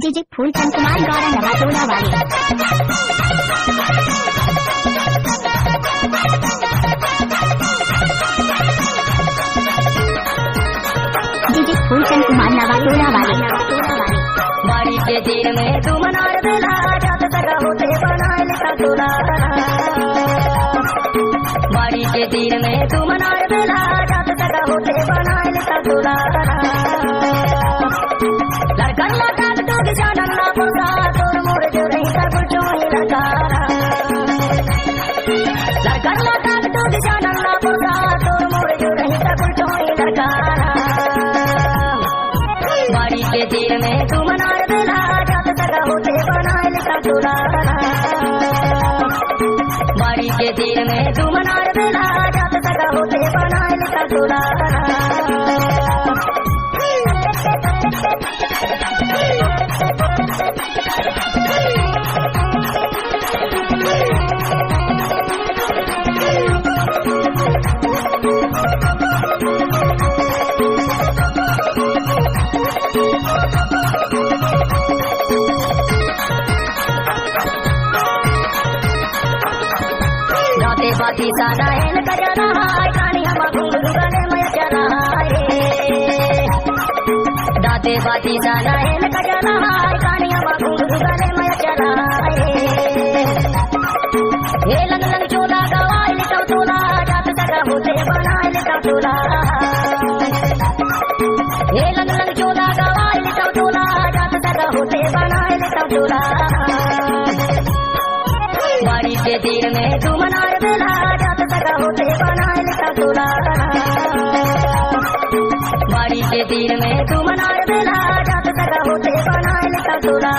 DJ Phoolchand Kumar Gaura Nawatola वाले DJ Phoolchand Kumar Nawatola वाले बाड़ी के तीर में तू मनार बेला जात सगा होते बनाए लिखा तोला। बाड़ी के तीर में तू मनार बेला जात सगा होते बनाए लिखा तोला। लड़कन लगा तो दिशा नन्ना पोसा तोर मोर जो रही सब चोई लगा। लड़कन लगा तो दिशा नन्ना पोसा तोर मोर जो रही सब चोई लगा। बाड़ी के तीर में तू मनार बेला जात सगा होते बनाए लिखा तोला। बाड़ी के तीर में तू मनार बेला जात सगा होते बनाए लिखा तोला। राते बाती साना हेल कजना हाय कानी हम घुंघरू गले में चला है। दाते बाती साना हेल कजना हाय कानी हम घुंघरू गले में चला है। हे लंग लंग चोला गवाई लिखा तोला जात सगा होते बनाए लिखा तोला। हे लंग लंग चोला गवाई लिखा तोला जात सगा होते बनाए लिखा तोला। बाड़ी के तीर में तू मनार बेला जात सगा होते बनाए लिखा तोला। बाड़ी के तीर में तू मनार बेला जात सगा होते बनाए लिखा तोला।